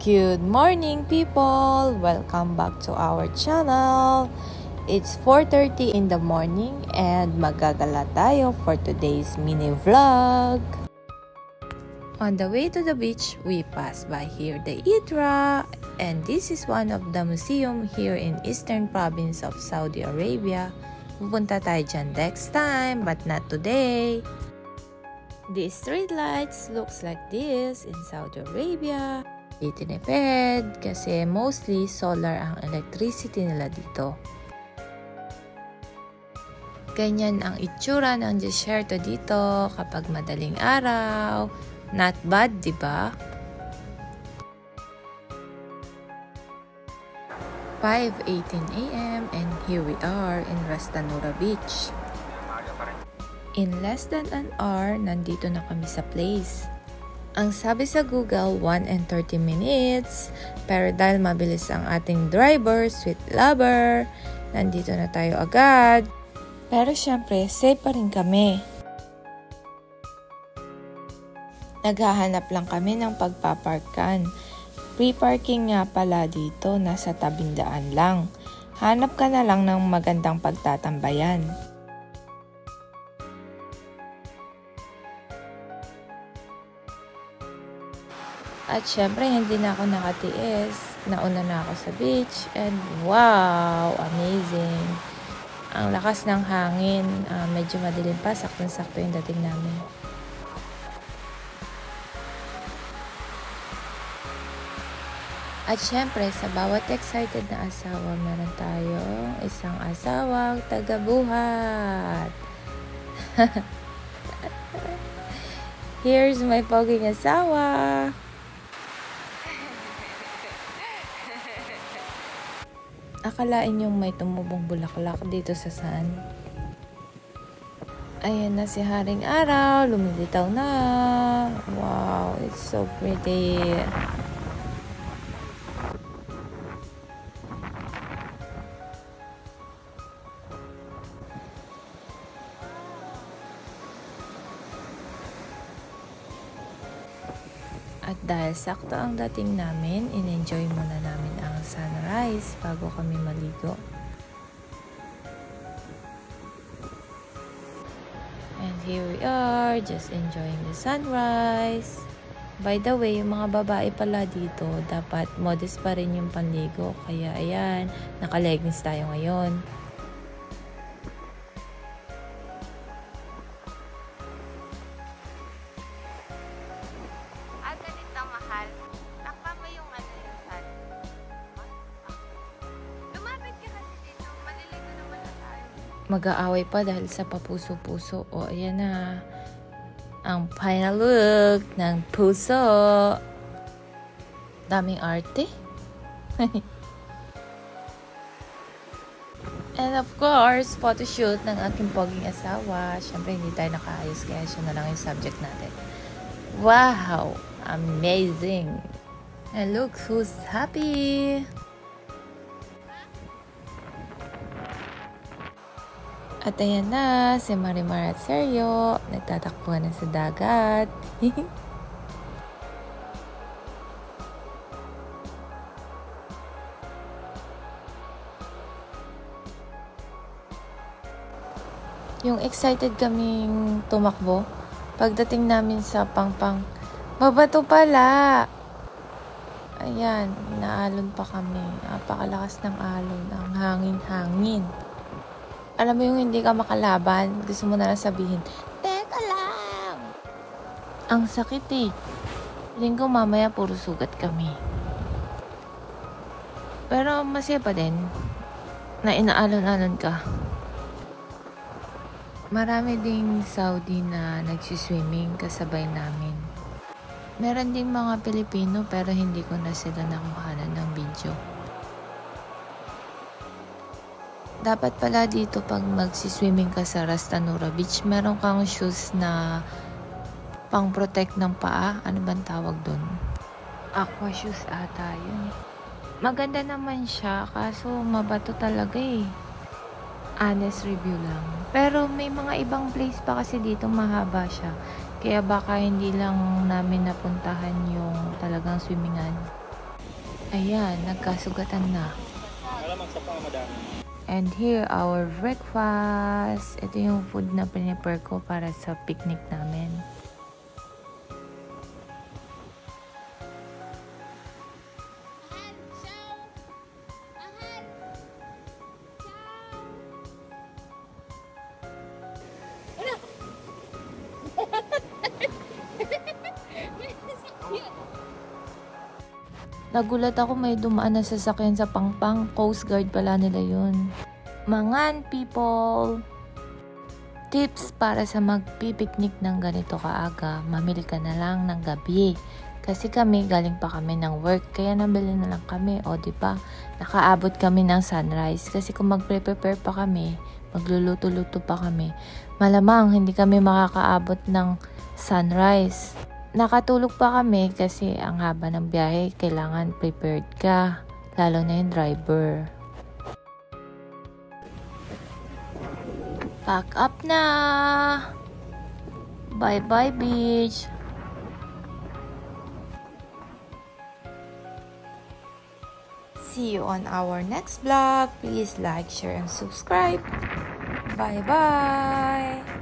Good morning, people! Welcome back to our channel. It's 4:30 in the morning and magagala tayo for today's mini vlog. On the way to the beach, we passed by here the Idra, and this is one of the museum here in Eastern Province of Saudi Arabia. Pupunta tayo dyan next time, but not today. The street lights looks like this in Saudi Arabia. Itinipid kasi mostly solar ang electricity nila dito. Ganyan ang itsura ng desierto dito kapag madaling araw. Not bad, di ba? 5:18 AM and here we are in Ras Tanura Beach. In less than an hour, nandito na kami sa place. Ang sabi sa Google, 1 and 30 minutes. Pero dahil mabilis ang ating driver, sweet lover, nandito na tayo agad. Pero syempre, safe pa rin kami. Naghahanap lang kami ng pagpaparkan. Free parking nga pala dito, nasa tabing daan lang. Hanap ka na lang ng magandang pagtatambayan. At syempre, hindi na ako nakatiis. Nauna na ako sa beach. And wow! Amazing! Ang lakas ng hangin. Medyo madilim pa. Saktong-sakto yung dating namin. At syempre, sa bawat excited na asawa, meron tayong isang asawang tagabuhat. Here's my poging asawa. Akalain yung may tumubong bulaklak dito sa sand. Ayan na si Haring Araw, lumilitaw na. Wow, it's so pretty. At dahil sakto ang dating namin, in-enjoy muna namin ang sunrise bago kami maligo. And here we are, just enjoying the sunrise. By the way, yung mga babae pala dito, dapat modest pa rin yung panligo. Kaya ayan, naka-leggings tayo ngayon. Mag-aaway pa dahil sa papuso-puso. O, ayan na. Ang final look ng puso. Daming arte. And of course, photoshoot ng aking poging asawa. Siyempre, hindi tayo nakaayos kaya siya na lang yung subject natin. Wow! Amazing! And look who's happy! At ayan na, si Marimar at Sergio, nagtatakbuhan na sa dagat. Yung excited kaming tumakbo, pagdating namin sa Pangpang, babato pala! Ayan, naalon pa kami. Napakalakas ng alon, ang hangin-hangin. Alam mo yung hindi ka makalaban, gusto mo na lang sabihin, teka lang! Ang sakit eh. Linggo mamaya puro sugat kami. Pero masaya pa din na inaalon-alon ka. Marami ding Saudi na nagsiswimming kasabay namin. Meron ding mga Pilipino pero hindi ko na sila nakuhanan ng video. Dapat pala dito pag magsiswimming ka sa Ras Tanura Beach, meron kang shoes na pang-protect ng paa. Ano bang tawag doon? Aqua shoes ata yun. Maganda naman siya, kaso mabato talaga eh. Honest review lang. Pero may mga ibang place pa kasi dito mahaba siya. Kaya baka hindi lang namin napuntahan yung talagang swimmingan. Ayan, nagkasugatan na. Malamang sa pa, madami. And here, our breakfast. Ito yung food na prepare ko para sa picnic namin. Nagulat ako may dumaan na sasakyan sa Pangpang. Coast Guard pala nila yun. Mangan people! Tips para sa magpipiknik ng ganito kaaga, mamili ka na lang ng gabi. Kasi kami, galing pa kami ng work, kaya nabili na lang kami. O diba, nakaabot kami ng sunrise. Kasi kung magpre-prepare pa kami, magluluto-luto pa kami, malamang hindi kami makakaabot ng sunrise. Nakatulog pa kami kasi ang haba ng biyahe, kailangan prepared ka, lalo na yung driver. Pack up na! Bye-bye beach! See you on our next vlog. Please like, share, and subscribe. Bye-bye!